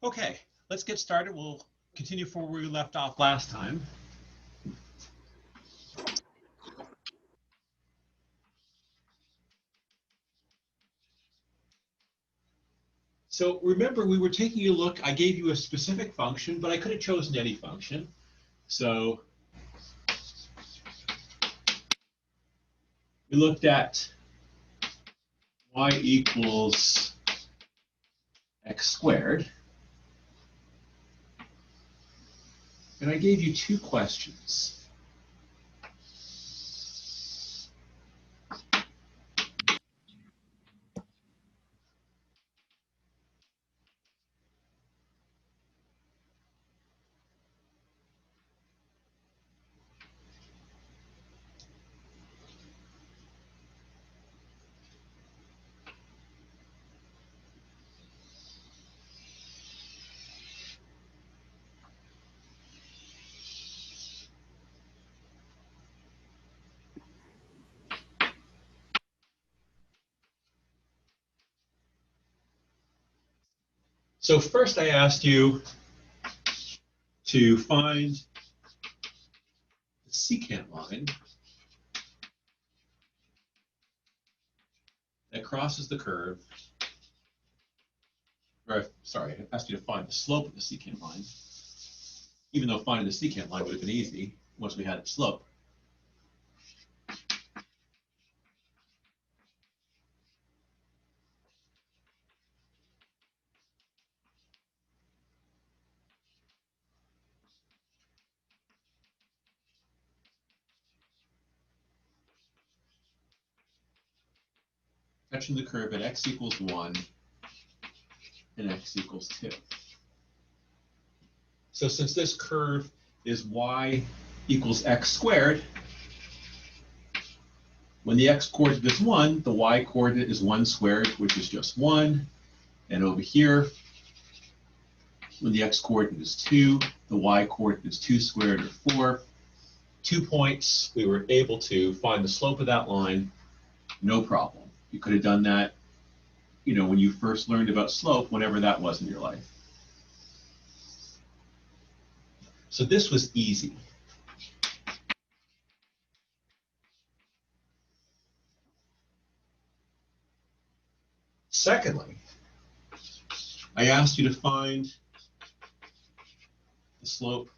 Okay, let's get started. We'll continue from where we left off last time. So remember, we were taking a look. I gave you a specific function, but I could have chosen any function. So we looked at y equals x squared. And I gave you two questions. So first I asked you to find the secant line that crosses the curve, or sorry, I asked you to find the slope of the secant line, even though finding the secant line would have been easy once we had the slope. Touching the curve at x equals 1 and x equals 2. So since this curve is y equals x squared, when the x coordinate is 1, the y coordinate is 1 squared, which is just 1. And over here, when the x coordinate is 2, the y coordinate is 2 squared, or 4. 2 points, we were able to find the slope of that line, no problem. You could have done that, when you first learned about slope, whenever that was in your life. So this was easy. Secondly, I asked you to find the slope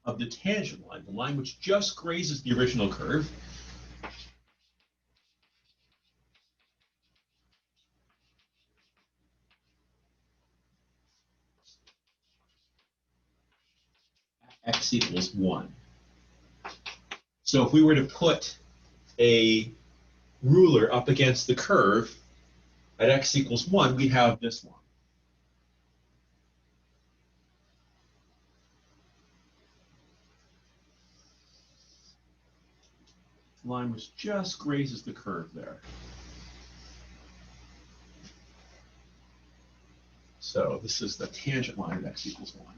of the tangent line, the line which just grazes the original curve. X equals 1. So if we were to put a ruler up against the curve at x equals 1, we'd have this one. The line which just grazes the curve there. So this is the tangent line at x equals 1.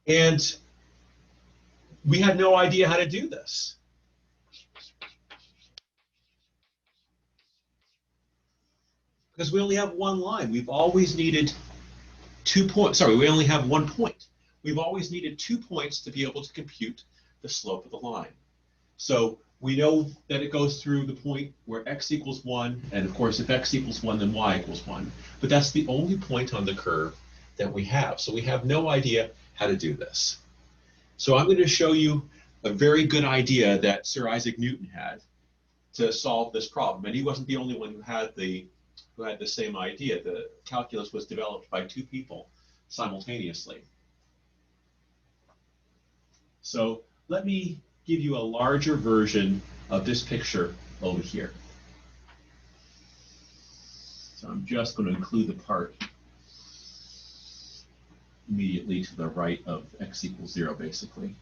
And we had no idea how to do this. Because we only have one line. We've always needed 2 points. Sorry, we only have 1 point. We've always needed 2 points to be able to compute the slope of the line. So we know that it goes through the point where x equals 1, and of course if x equals 1, then y equals 1. But that's the only point on the curve that we have. So we have no idea how to do this. So I'm going to show you a very good idea that Sir Isaac Newton had to solve this problem. And he wasn't the only one who had the same idea. The calculus was developed by 2 people simultaneously. So let me give you a larger version of this picture over here. So I'm just going to include the part immediately to the right of x equals 0, basically.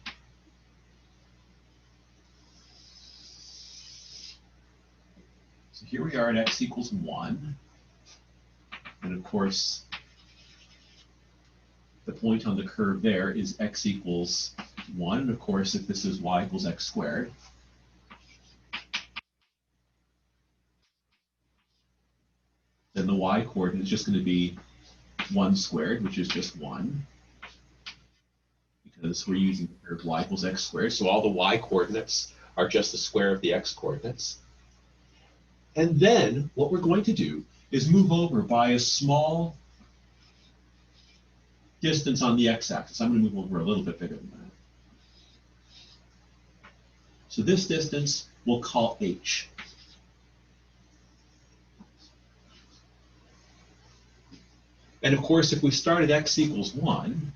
So here we are at x equals 1. And of course, the point on the curve there is x equals 1. And of course, if this is y equals x squared, then the y coordinate is just going to be 1 squared, which is just 1, because we're using the curve y equals x squared. So all the y coordinates are just the square of the x coordinates. And then what we're going to do is move over by a small distance on the x-axis. I'm going to move over a little bit bigger than that. So this distance we'll call h. And of course, if we start at x equals 1,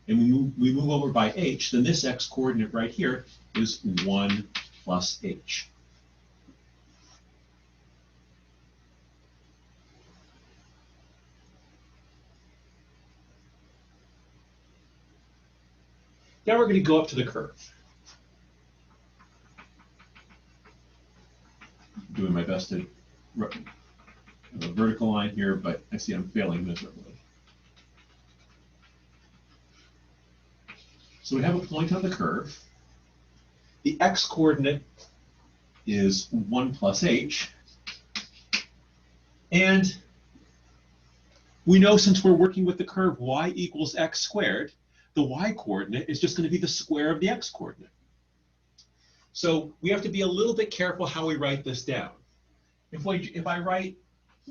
and we move over by h, then this x coordinate right here is 1 plus h. Now we're going to go up to the curve. I'm doing my best to have a vertical line here, but I see I'm failing miserably. So we have a point on the curve. The x coordinate is 1 plus h. And we know, since we're working with the curve y equals x squared, the y coordinate is just going to be the square of the x coordinate. So we have to be a little bit careful how we write this down. If I write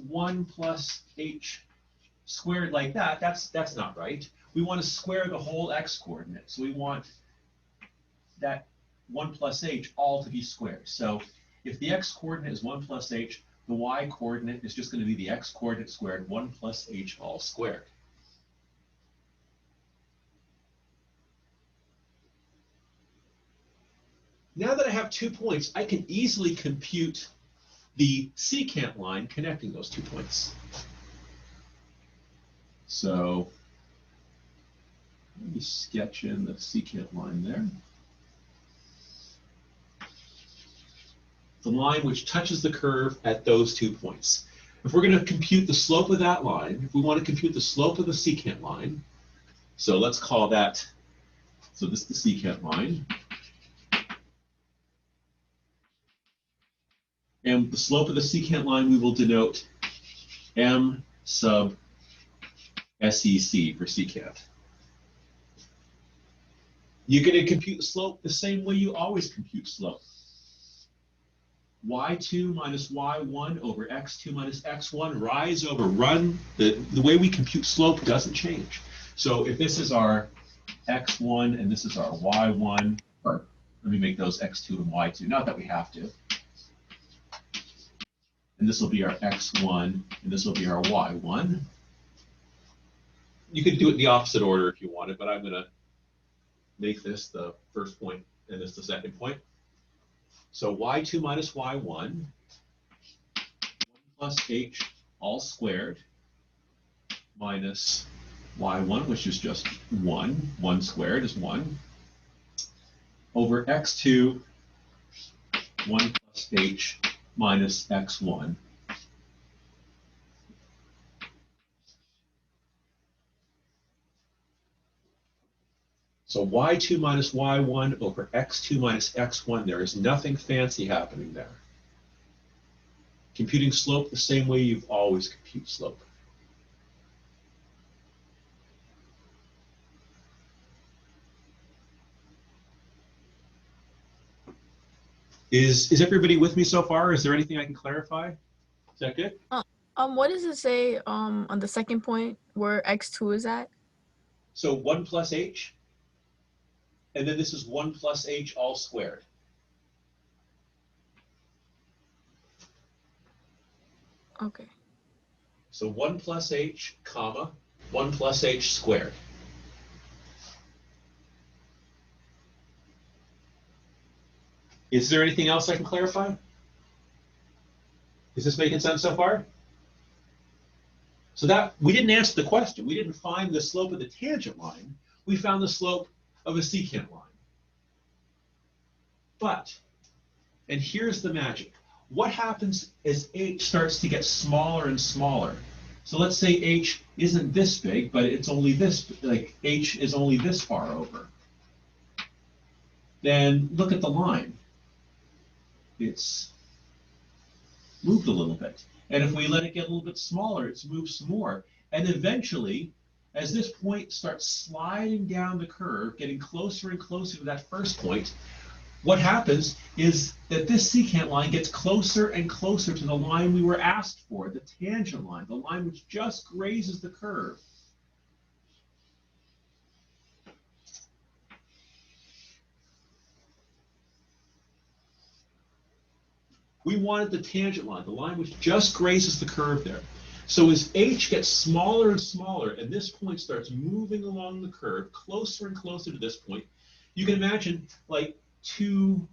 1 plus h squared like that, that's not right. We want to square the whole x coordinate. So we want that 1 plus h all to be squared. So if the x coordinate is 1 plus h, the y coordinate is just going to be the x coordinate squared, 1 plus h all squared. Now that I have 2 points, I can easily compute the secant line connecting those 2 points. So let me sketch in the secant line there. The line which touches the curve at those 2 points. If we're going to compute the slope of that line, if we want to compute the slope of the secant line, so let's call that, so this is the secant line. And the slope of the secant line we will denote m sub SEC for secant. You're going to compute the slope the same way you always compute slope. y2 minus y1 over x2 minus x1, rise over run. The way we compute slope doesn't change. So if this is our x1 and this is our y1, or let me make those x2 and y2, not that we have to. And this will be our x1 and this will be our y1. You could do it in the opposite order if you wanted, but I'm going to make this the first point and this the second point. So y2 minus y1, 1 plus h all squared, minus y1, which is just 1. 1 squared is 1, over x2, 1 plus h minus x1. So y2 minus y1 over x2 minus x1, there is nothing fancy happening there. Computing slope the same way you've always computed slope. Is everybody with me so far? Is there anything I can clarify? Is that good? What does it say on the second point where x2 is at? So 1 plus h, and then this is 1 plus h all squared. Okay. So 1 plus h, comma, 1 plus h squared. Is there anything else I can clarify? Is this making sense so far? So that, we didn't answer the question. We didn't find the slope of the tangent line. We found the slope of a secant line. But, and here's the magic. What happens as h starts to get smaller and smaller? So let's say h isn't this big, but it's only this, like h is only this far over. Then look at the line. It's moved a little bit. And if we let it get a little bit smaller, it's moved some more. And eventually, as this point starts sliding down the curve, getting closer and closer to that first point, what happens is that this secant line gets closer and closer to the line we were asked for, the tangent line, the line which just grazes the curve. We wanted the tangent line, the line which just grazes the curve there. So as h gets smaller and smaller, and this point starts moving along the curve, closer and closer to this point, you can imagine like two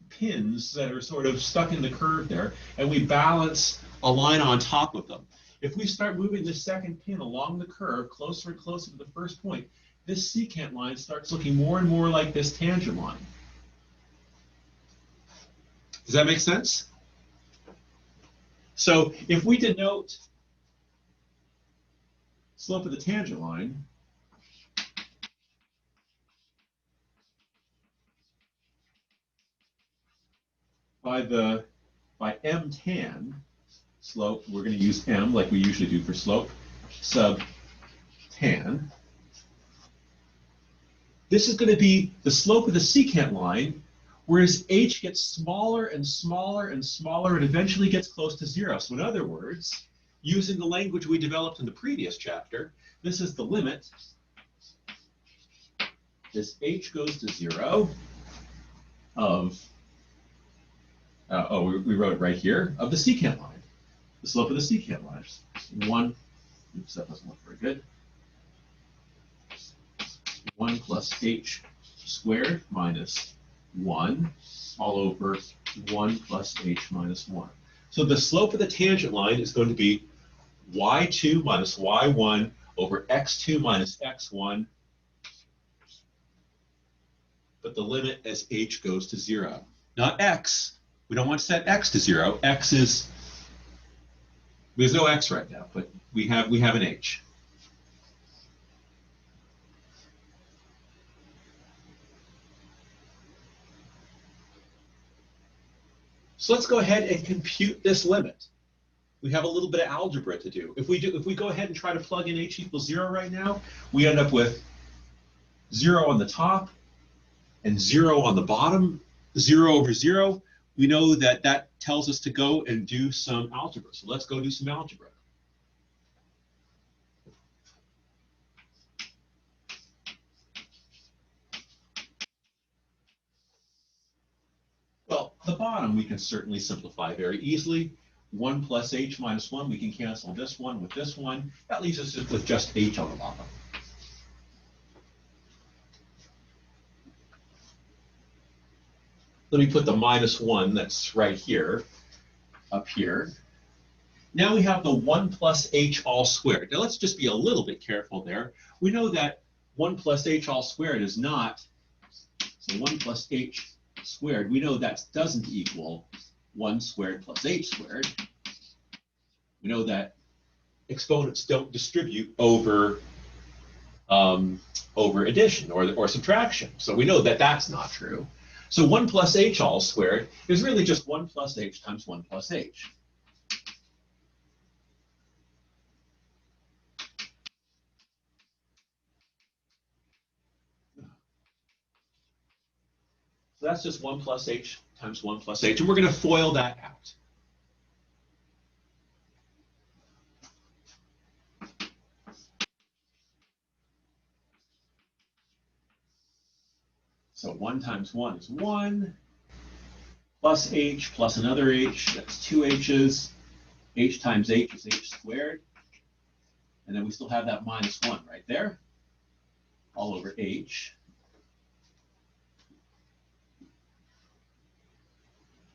pins that are sort of stuck in the curve there, and we balance a line on top of them. If we start moving the second pin along the curve, closer and closer to the first point, this secant line starts looking more and more like this tangent line. Does that make sense? So if we denote slope of the tangent line by m tan slope, we're going to use m like we usually do for slope, sub tan. This is going to be the slope of the secant line, whereas h gets smaller and smaller and smaller and eventually gets close to zero. So in other words, using the language we developed in the previous chapter, this is the limit as h goes to zero of, we wrote it right here, of the secant line, the slope of the secant line. Oops, that doesn't look very good. 1 plus h squared minus 1 all over 1 plus h minus 1. So the slope of the tangent line is going to be y2 minus y1 over x2 minus x1, but the limit as h goes to 0. Not x. We don't want to set x to 0. X is, there's no x right now, but we have an h. So let's go ahead and compute this limit. We have a little bit of algebra to do. If we go ahead and try to plug in h equals 0 right now, we end up with 0 on the top and 0 on the bottom, 0 over 0. We know that that tells us to go and do some algebra. So let's go do some algebra. Well, the bottom we can certainly simplify very easily. 1 plus h minus 1, we can cancel this one with this one. That leaves us with just h on the bottom. Let me put the minus 1 that's right here, up here. Now we have the 1 plus h all squared. Now let's just be a little bit careful there. We know that 1 plus h all squared is not, so 1 plus h squared, we know that doesn't equal 1 squared plus h squared. We know that exponents don't distribute over addition or subtraction. So we know that that's not true. So 1 plus h all squared is really just 1 plus h times 1 plus h. So that's just 1 plus h times 1 plus h, and we're going to FOIL that out. So 1 times 1 is 1, plus h plus another h, that's 2 h's. H times h is h squared. And then we still have that minus 1 right there, all over h.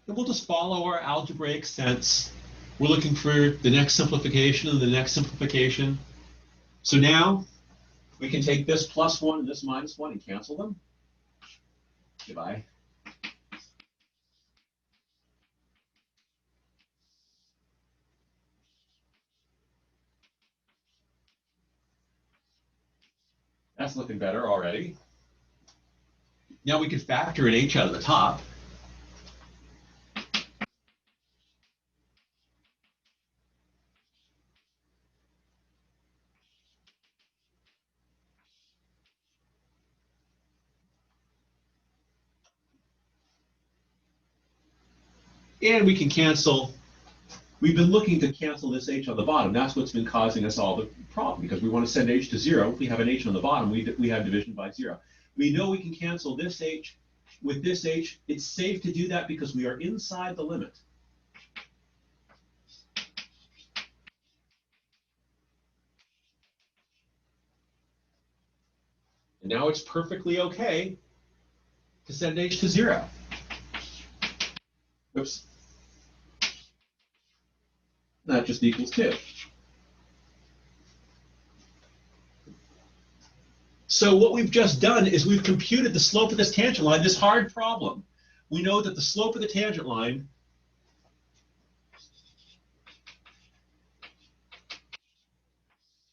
And we'll just follow our algebraic sense. We're looking for the next simplification and the next simplification. So now we can take this plus 1 and this minus 1 and cancel them. Goodbye. That's looking better already. Now we can factor an h out of the top. And we can cancel. We've been looking to cancel this h on the bottom. That's what's been causing us all the problem, because we want to send h to 0. If we have an h on the bottom, we have division by 0. We know we can cancel this h with this h. It's safe to do that because we are inside the limit. And now it's perfectly okay to send h to 0. Oops. That just equals 2. So what we've just done is we've computed the slope of this tangent line, this hard problem. We know that the slope of the tangent line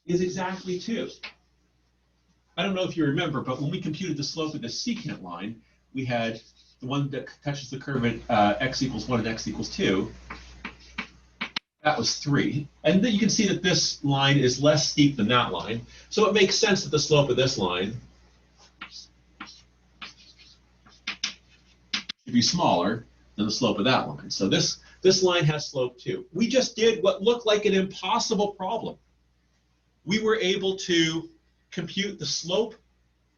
is exactly 2. I don't know if you remember, but when we computed the slope of the secant line, we had the one that touches the curve at x equals 1 and x equals 2. That was 3. And then you can see that this line is less steep than that line. So it makes sense that the slope of this line should be smaller than the slope of that line. So this line has slope 2. We just did what looked like an impossible problem. We were able to compute the slope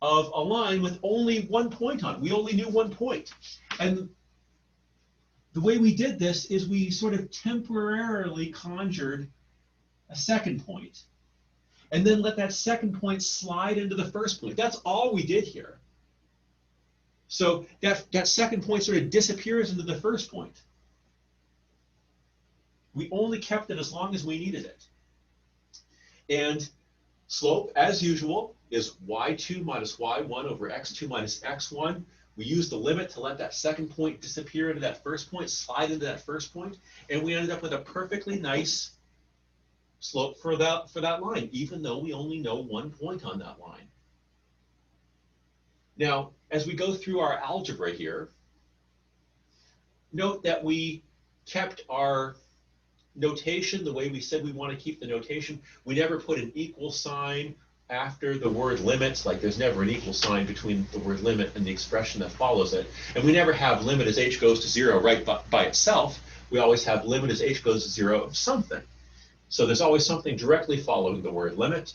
of a line with only one point on it. We only knew one point. And the way we did this is we sort of temporarily conjured a second point and then let that second point slide into the first point. That's all we did here. So that second point sort of disappears into the first point. We only kept it as long as we needed it. And slope, as usual, is y2 minus y1 over x2 minus x1. We used the limit to let that second point disappear into that first point, slide into that first point, and we ended up with a perfectly nice slope for that line, even though we only know one point on that line. Now, as we go through our algebra here, note that we kept our notation the way we said we want to keep the notation. We never put an equal sign after the word limit, like there's never an equal sign between the word limit and the expression that follows it. And we never have limit as h goes to 0 right by itself. We always have limit as h goes to 0 of something. So there's always something directly following the word limit.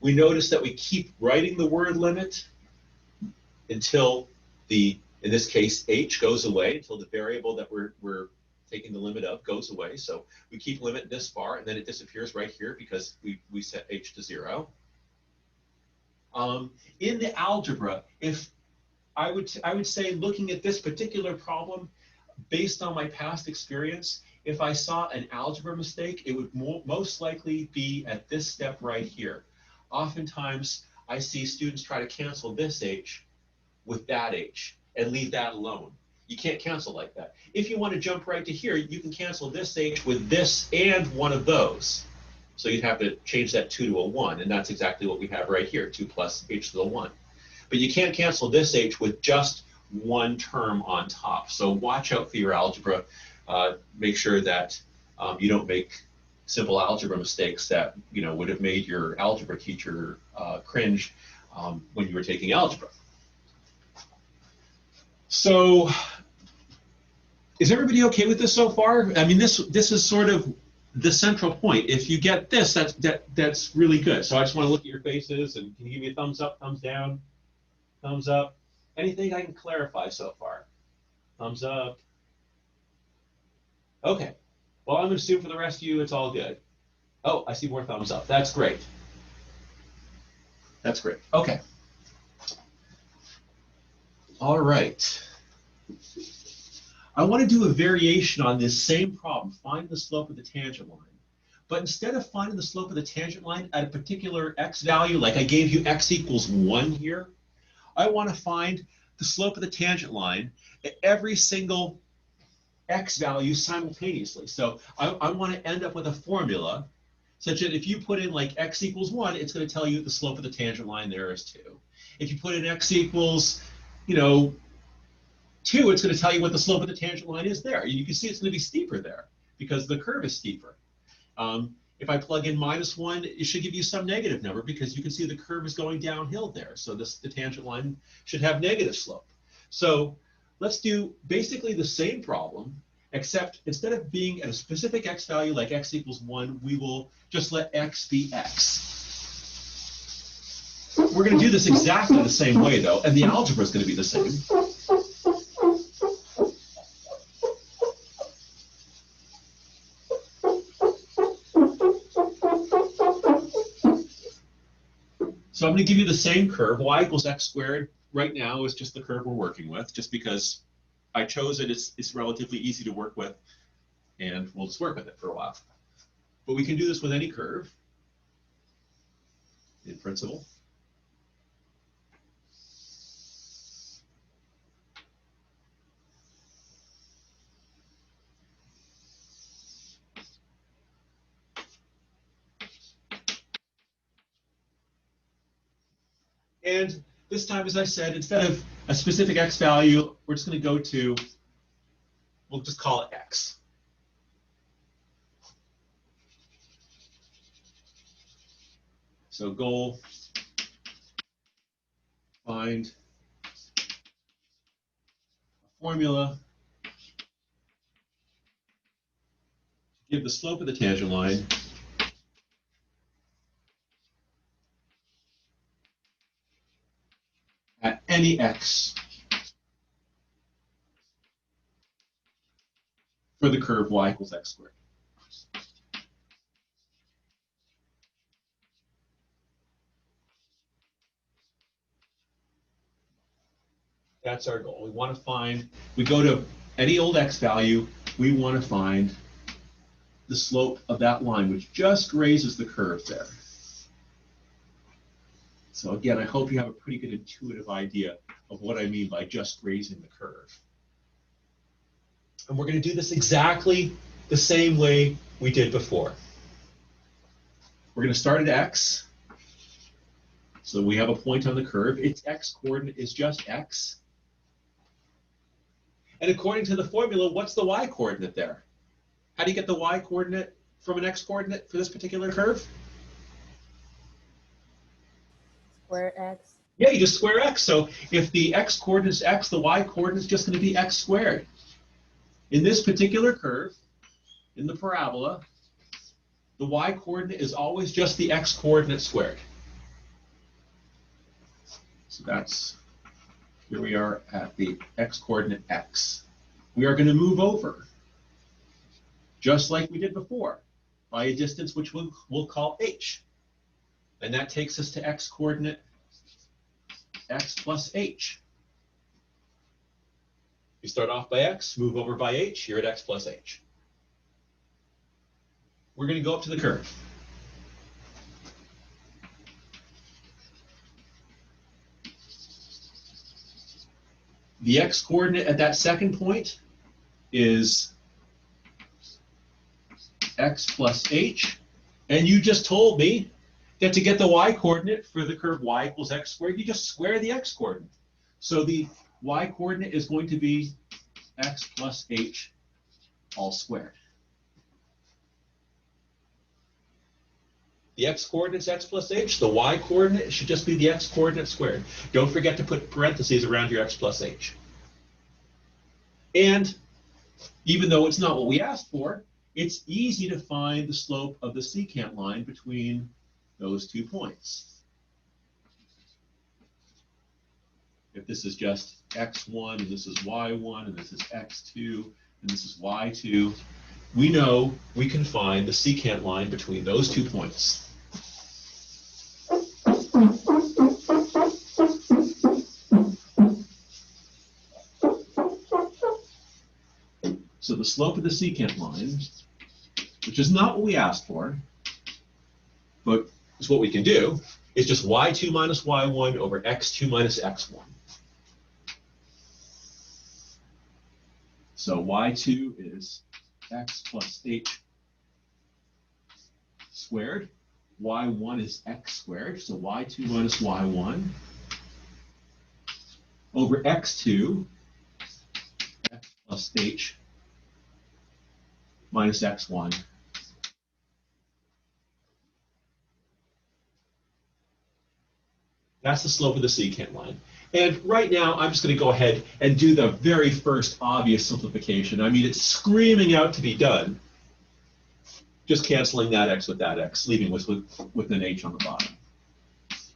We notice that we keep writing the word limit until in this case, h goes away, until the variable that we're taking the limit of goes away. So we keep limit this far, and then it disappears right here because we set h to 0. In the algebra, if I would say, looking at this particular problem, based on my past experience, if I saw an algebra mistake, it would most likely be at this step right here. Oftentimes, I see students try to cancel this h with that h and leave that alone. You can't cancel like that. If you want to jump right to here, you can cancel this h with this and one of those. So you'd have to change that 2 to a 1, and that's exactly what we have right here, 2 plus h to the 1. But you can't cancel this h with just one term on top. So watch out for your algebra. Make sure that you don't make simple algebra mistakes that would have made your algebra teacher cringe when you were taking algebra. So is everybody okay with this so far? I mean, this is sort of the central point. If you get this, that's really good. So I just want to look at your faces, and can you give me a thumbs up, thumbs down, thumbs up? Anything I can clarify so far? Thumbs up. Okay. Well, I'm going to assume for the rest of you, it's all good. Oh, I see more thumbs up. That's great. That's great. Okay. All right. I want to do a variation on this same problem, find the slope of the tangent line. But instead of finding the slope of the tangent line at a particular x value, like I gave you x equals 1 here, I want to find the slope of the tangent line at every single x value simultaneously. So I want to end up with a formula such that if you put in like x equals 1, it's going to tell you the slope of the tangent line there is 2. If you put in x equals, 2, it's going to tell you what the slope of the tangent line is there. You can see it's going to be steeper there because the curve is steeper. If I plug in -1, it should give you some negative number because you can see the curve is going downhill there. So the tangent line should have negative slope. So let's do basically the same problem, except instead of being at a specific x value like x equals 1, we will just let x be x. We're going to do this exactly the same way, though, and the algebra is going to be the same. So I'm going to give you the same curve. Y equals x squared right now is just the curve we're working with, just because I chose it. It's relatively easy to work with, and we'll just work with it for a while. But we can do this with any curve in principle. And this time, as I said, instead of a specific x value, we're just going to go to, we'll just call it x. So goal, find a formula to give the slope of the tangent line at any x for the curve y equals x squared. That's our goal. We want to find, we go to any old x value, we want to find the slope of that line, which just grazes the curve there. So again, I hope you have a pretty good intuitive idea of what I mean by just grazing the curve. And we're going to do this exactly the same way we did before. We're going to start at x. So we have a point on the curve. Its x coordinate is just x. And according to the formula, what's the y coordinate there? How do you get the y coordinate from an x coordinate for this particular curve? Square x. Yeah, you just square x. So if the x coordinate is x, the y coordinate is just going to be x squared. In this particular curve, in the parabola, the y coordinate is always just the x coordinate squared. So that's, here we are at the x coordinate x. We are going to move over, just like we did before, by a distance which we'll call h. And that takes us to x coordinate x plus h. You start off by x, move over by h, you're at x plus h. We're going to go up to the curve. The x coordinate at that second point is x plus h. And you just told me that to get the y coordinate for the curve y equals x squared, you just square the x coordinate. So the y coordinate is going to be x plus h all squared. The x coordinate is x plus h. The y coordinate should just be the x coordinate squared. Don't forget to put parentheses around your x plus h. And even though it's not what we asked for, it's easy to find the slope of the secant line between those 2 points. If this is just x1 and this is y1 and this is x2 and this is y2, we know we can find the secant line between those 2 points. So the slope of the secant line, which is not what we asked for, but is what we can do, is just y2 minus y1 over x2 minus x1. So y2 is x plus h squared. Y1 is x squared, so y2 minus y1 over x2, x plus h minus x1. That's the slope of the secant line. And right now, I'm just going to go ahead and do the very first obvious simplification. I mean, it's screaming out to be done. Just canceling that x with that x, leaving with an h on the bottom.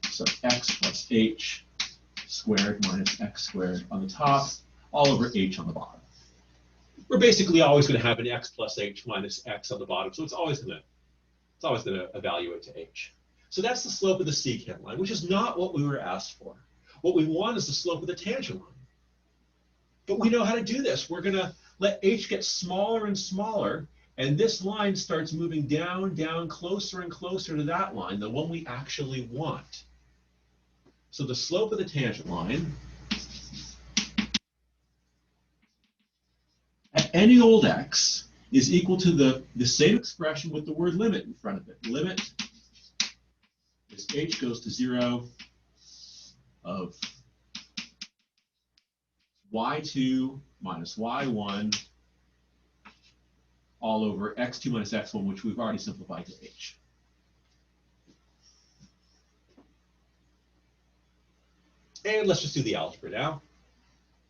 So x plus h squared minus x squared on the top, all over h on the bottom. We're basically always going to have an x plus h minus x on the bottom, so it's always going to evaluate to h. So that's the slope of the secant line, which is not what we were asked for. What we want is the slope of the tangent line. But we know how to do this. We're going to let h get smaller and smaller, and this line starts moving down, down, closer and closer to that line, the one we actually want. So the slope of the tangent line at any old x is equal to the same expression with the word limit in front of it. Limit is h goes to 0 of y2 minus y1 all over x2 minus x1, which we've already simplified to h. And let's just do the algebra now.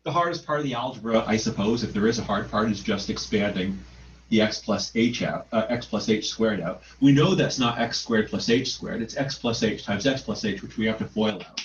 The hardest part of the algebra, I suppose, if there is a hard part, is just expanding the x plus h out, x plus h squared out. We know that's not x squared plus h squared. It's x plus h times x plus h, which we have to FOIL out.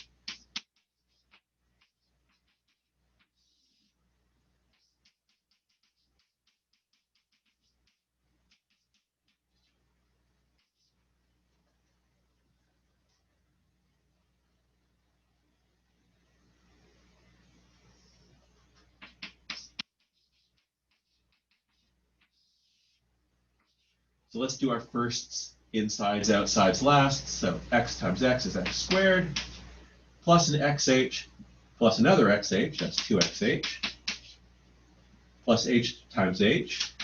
So let's do our firsts, insides, outsides last. So x times x is x squared, plus an xh, plus another xh, that's 2xh, plus h times h,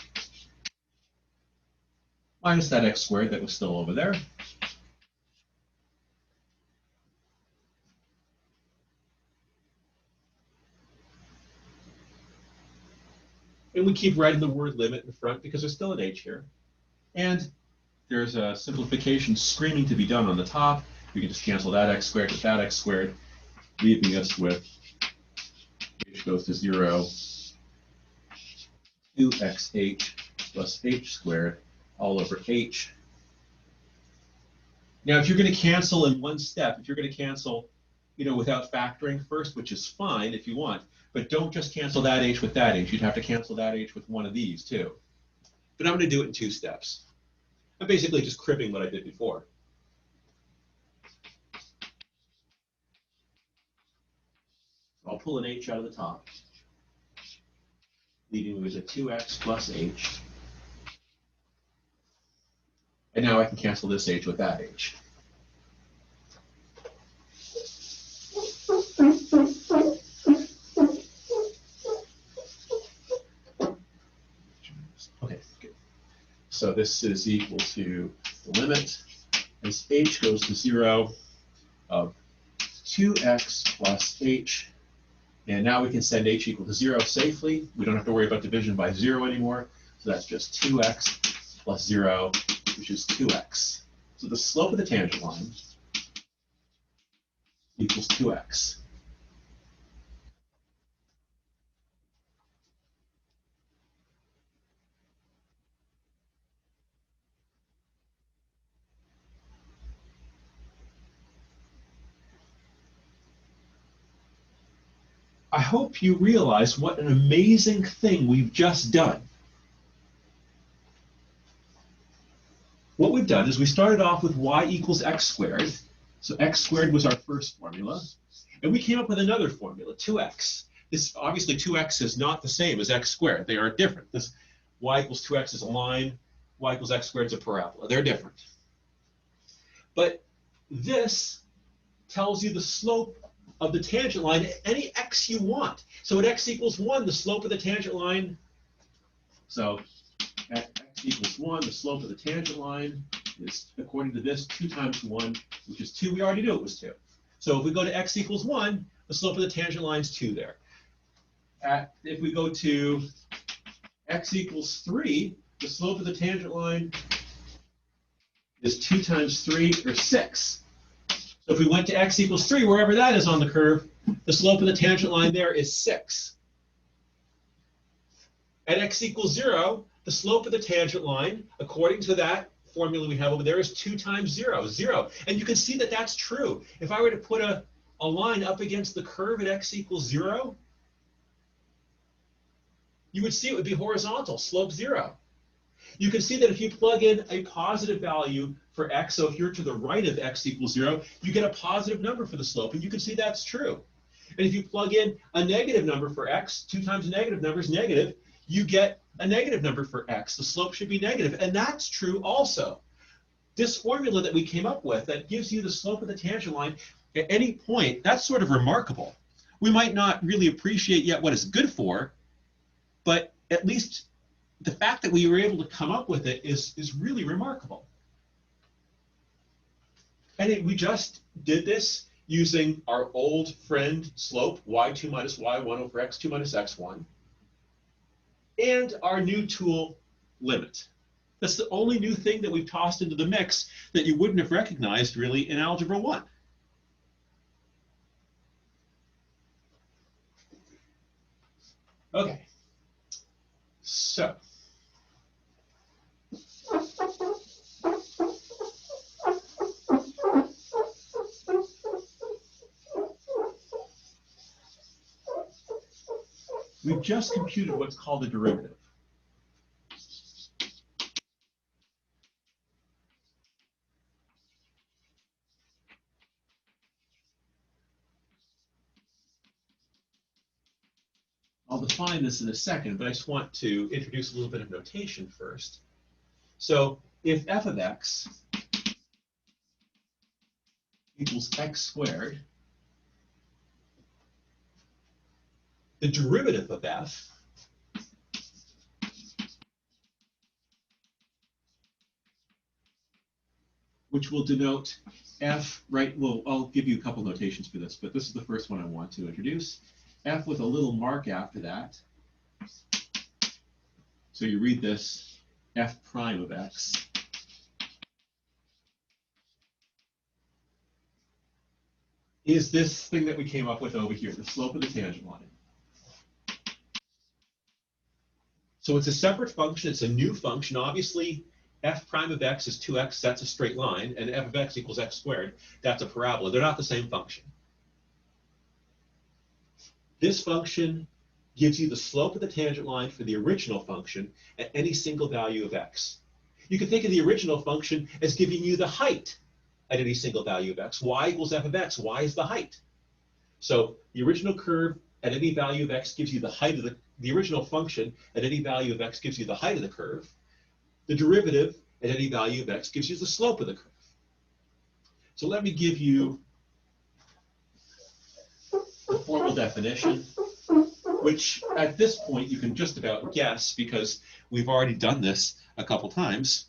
minus that x squared that was still over there. And we keep writing the word limit in front because there's still an h here. And there's a simplification screaming to be done on the top. We can just cancel that x squared with that x squared, leaving us with h goes to 0, 2xh plus h squared all over h. Now, if you're going to cancel in one step, if you're going to cancel, without factoring first, which is fine if you want, but don't just cancel that h with that h. You'd have to cancel that h with one of these too. But I'm going to do it in 2 steps. I'm basically just cribbing what I did before. I'll pull an h out of the top, leaving me with a 2x plus h. And now I can cancel this h with that h. Okay, good. So this is equal to the limit as h goes to 0 of 2x plus h. And now we can send h equal to 0 safely. We don't have to worry about division by 0 anymore. So that's just 2x plus 0, which is 2x. So the slope of the tangent line equals 2x. I hope you realize what an amazing thing we've just done. What we've done is we started off with y equals x squared. So x squared was our first formula. And we came up with another formula, 2x. This obviously 2x is not the same as x squared. They are different. This y equals 2x is a line. Y equals x squared is a parabola. They're different. But this tells you the slope of the tangent line at any x you want. So at x equals 1, the slope of the tangent line, so at x equals 1, the slope of the tangent line is, according to this, 2 times 1, which is 2. We already knew it was 2. So if we go to x equals 1, the slope of the tangent line is 2 there. If we go to x equals 3, the slope of the tangent line is 2 times 3, or 6. So if we went to x equals 3, wherever that is on the curve, the slope of the tangent line there is 6. At x equals 0, the slope of the tangent line, according to that formula we have over there, is 2 times 0, 0. And you can see that that's true. If I were to put a line up against the curve at x equals 0, you would see it would be horizontal, slope 0. You can see that if you plug in a positive value for x, so if you're to the right of x equals 0, you get a positive number for the slope, and you can see that's true. And if you plug in a negative number for x, 2 times a negative number is negative, you get a negative number for x. The slope should be negative, and that's true also. This formula that we came up with that gives you the slope of the tangent line at any point, that's sort of remarkable. We might not really appreciate yet what it's good for, but at least the fact that we were able to come up with it is really remarkable. And we just did this using our old friend slope, y2 minus y1 over x2 minus x1, and our new tool limit. That's the only new thing that we've tossed into the mix that you wouldn't have recognized really in Algebra 1. Okay, so we've just computed what's called a derivative. I'll define this in a second, but I just want to introduce a little bit of notation first. So if f of x equals x squared, the derivative of f which will denote f, right? Well, I'll give you a couple notations for this, but this is the first one I want to introduce. F with a little mark after that. So you read this, f prime of x. Is this thing that we came up with over here, the slope of the tangent line. So it's a separate function, it's a new function. Obviously, f prime of x is 2x, that's a straight line, and f of x equals x squared, that's a parabola. They're not the same function. This function gives you the slope of the tangent line for the original function at any single value of x. You can think of the original function as giving you the height at any single value of x. Y equals f of x, y is the height. So the original curve at any value of x gives you the height of the original function at any value of x gives you the height of the curve. The derivative at any value of x gives you the slope of the curve. So let me give you the formal definition, which at this point you can just about guess because we've already done this a couple times.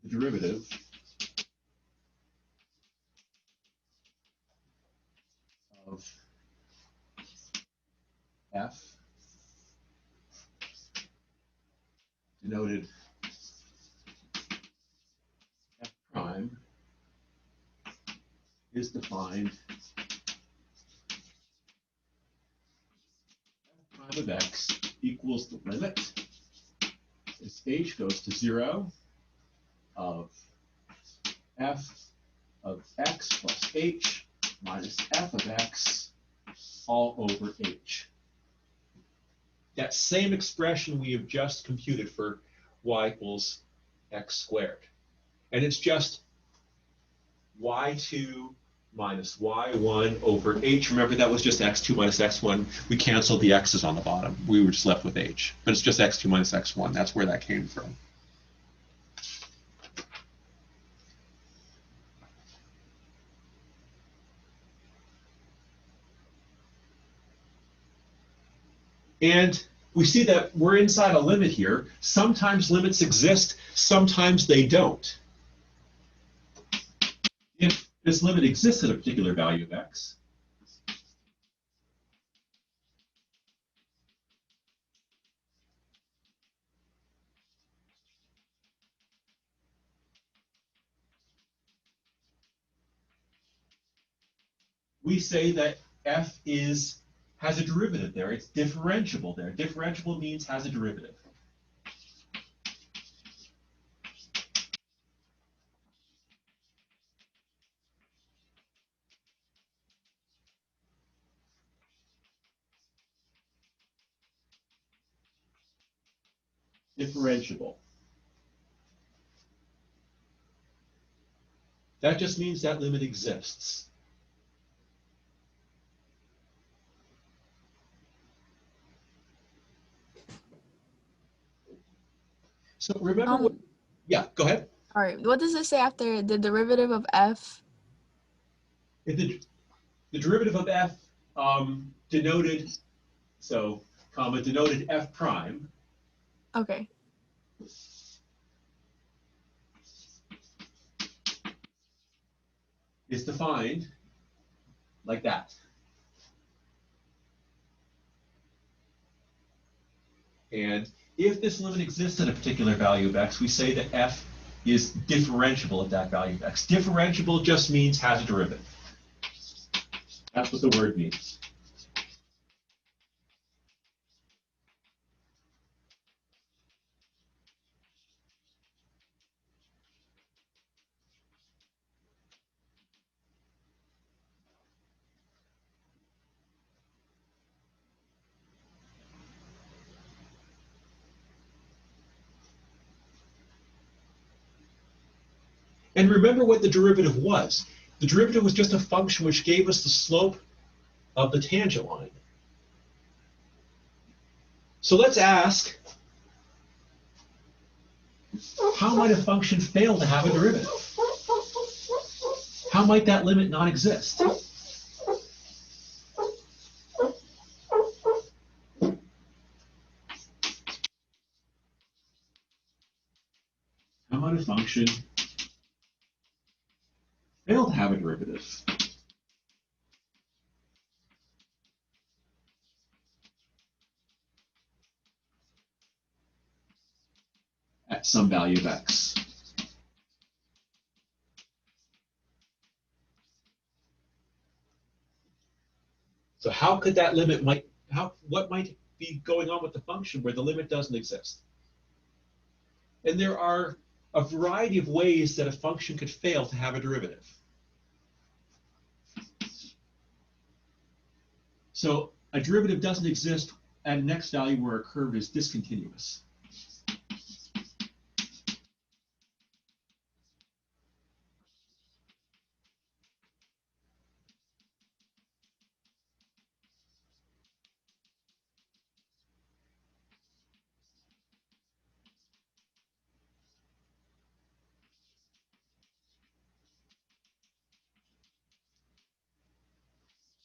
The derivative of f denoted f prime is defined f prime of x equals the limit as h goes to 0 of f of x plus h minus f of x all over h. That same expression we have just computed for y equals x squared. And it's just y2 minus y1 over h. Remember, that was just x2 minus x1. We canceled the x's on the bottom. We were just left with h. But it's just x2 minus x1. That's where that came from. And we see that we're inside a limit here. Sometimes limits exist, sometimes they don't. If this limit exists at a particular value of x, we say that f has a derivative there. It's differentiable there. Differentiable means has a derivative. Differentiable. That just means that limit exists. So remember what, yeah, go ahead. All right, what does it say after the derivative of f? If the derivative of f denoted, so comma, denoted f prime, Okay. is defined like that. And if this limit exists at a particular value of x, we say that f is differentiable at that value of x. Differentiable just means has a derivative. That's what the word means. And remember what the derivative was. The derivative was just a function which gave us the slope of the tangent line. So let's ask, how might a function fail to have a derivative? How might that limit not exist? How might a function fail to have a derivative? At some value of x. So how could that limit what might be going on with the function where the limit doesn't exist? And there are a variety of ways that a function could fail to have a derivative. So a derivative doesn't exist at an x value where a curve is discontinuous.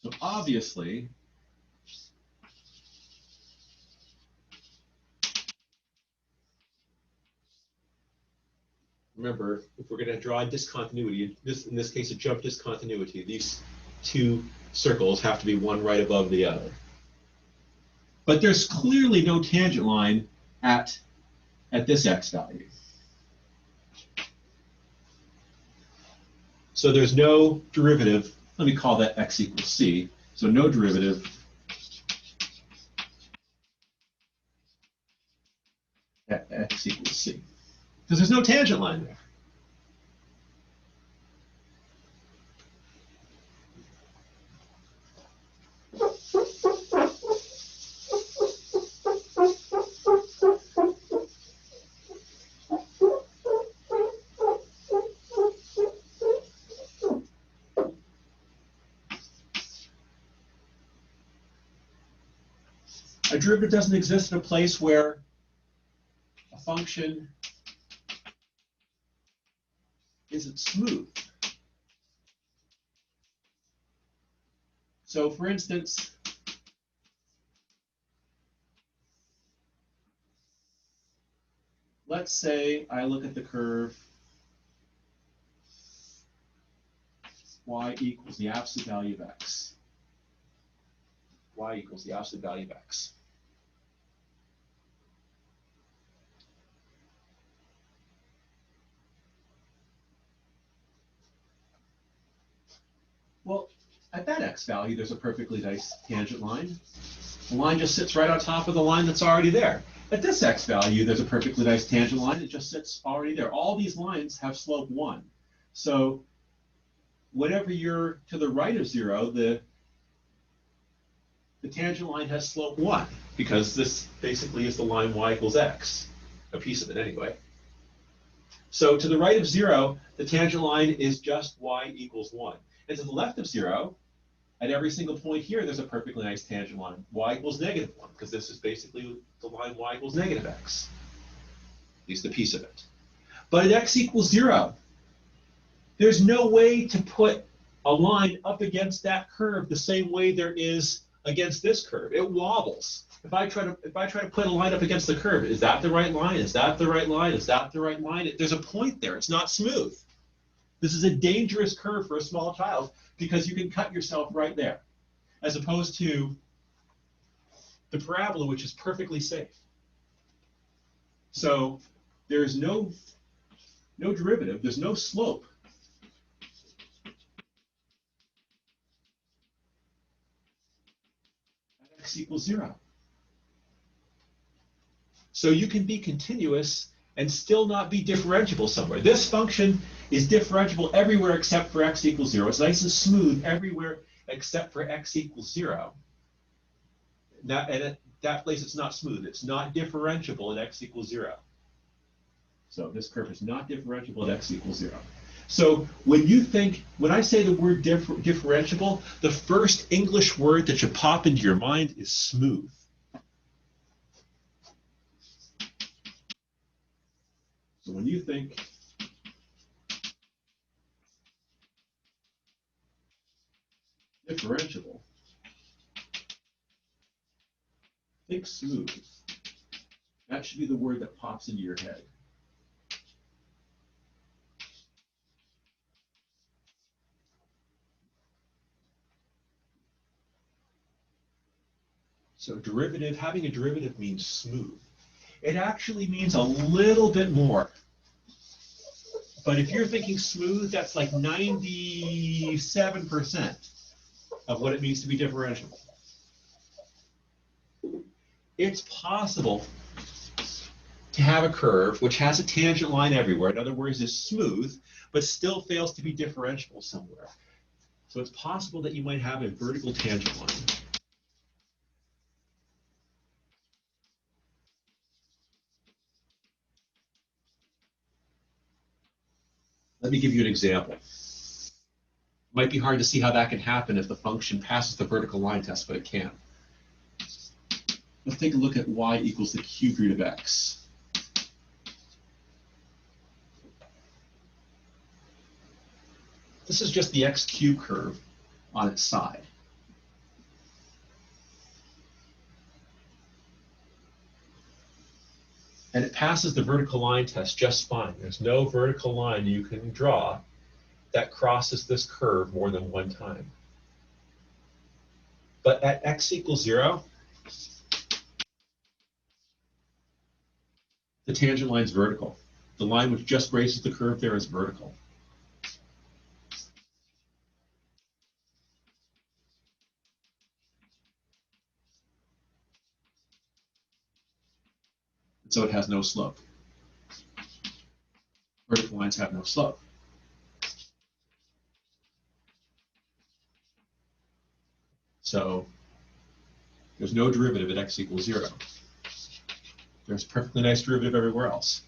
So obviously, remember, if we're going to draw a discontinuity, in this case a jump discontinuity, these two circles have to be one right above the other. But there's clearly no tangent line at this x value. So there's no derivative. Let me call that x equals c. So no derivative at x equals c. Because there's no tangent line there. A derivative doesn't exist in a place where a function isn't smooth. So for instance, let's say I look at the curve y equals the absolute value of x. Y equals the absolute value of x. Well, at that x value, there's a perfectly nice tangent line. The line just sits right on top of the line that's already there. At this x value, there's a perfectly nice tangent line. It just sits already there. All these lines have slope 1. So whenever you're to the right of 0, the tangent line has slope 1, because this basically is the line y equals x, a piece of it anyway. So to the right of 0, the tangent line is just y equals 1. And to the left of 0, at every single point here, there's a perfectly nice tangent line, y equals -1, because this is basically the line y equals -x, at least a piece of it. But at x equals 0, there's no way to put a line up against that curve the same way there is against this curve. It wobbles. If I try to put a line up against the curve, is that the right line? Is that the right line? Is that the right line? There's a point there. It's not smooth. This is a dangerous curve for a small child because you can cut yourself right there, as opposed to the parabola, which is perfectly safe. So there's no derivative. There's no slope. At x equals 0. So you can be continuous and still not be differentiable somewhere. This function is differentiable everywhere except for x equals 0. It's nice and smooth everywhere except for x equals 0. And at that place, it's not smooth. It's not differentiable at x equals 0. So this curve is not differentiable at x equals 0. So when I say the word differentiable, the first English word that should pop into your mind is smooth. So when you think differentiable, think smooth. That should be the word that pops into your head. So having a derivative means smooth. It actually means a little bit more. But if you're thinking smooth, that's like 97% of what it means to be differentiable. It's possible to have a curve which has a tangent line everywhere, in other words, is smooth, but still fails to be differentiable somewhere. So it's possible that you might have a vertical tangent line. Let me give you an example. It might be hard to see how that can happen if the function passes the vertical line test, but it can. Let's take a look at y equals the cube root of x. This is just the x cubed curve on its side. And it passes the vertical line test just fine. There's no vertical line you can draw that crosses this curve more than one time. But at x equals 0, the tangent line is vertical. The line which just graces the curve there is vertical. So it has no slope. Vertical lines have no slope. So there's no derivative at x equals 0. There's a perfectly nice derivative everywhere else.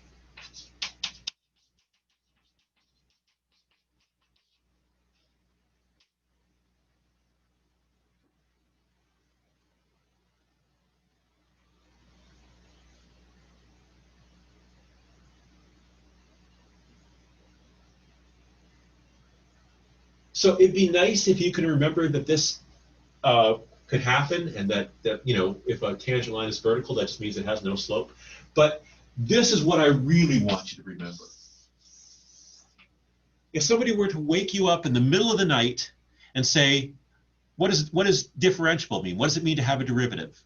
So it'd be nice if you can remember that this could happen, and that if a tangent line is vertical, that just means it has no slope. But This is what I really want you to remember. If somebody were to wake you up in the middle of the night and say, what does differentiable mean? What does it mean to have a derivative?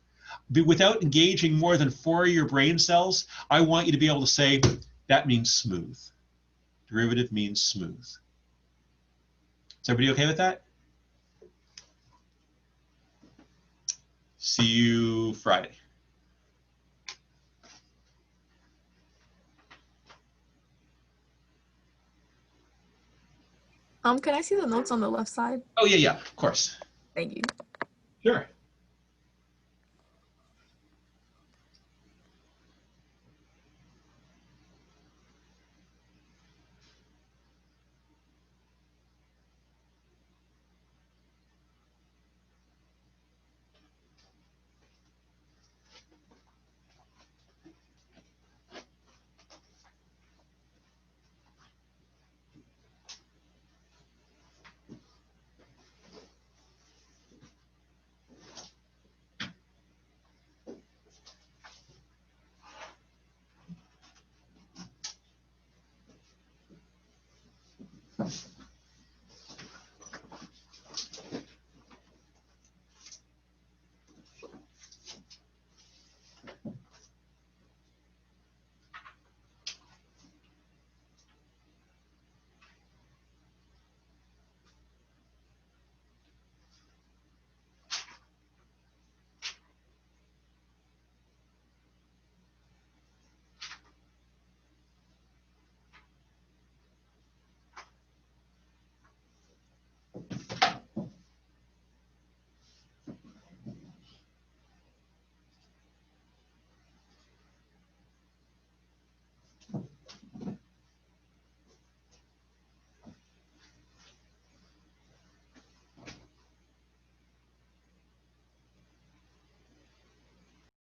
Without engaging more than 4 of your brain cells, I want you to be able to say, that means smooth. Derivative means smooth. Is everybody okay with that? See you Friday. Can I see the notes on the left side? Oh, yeah, of course. Thank you. Sure.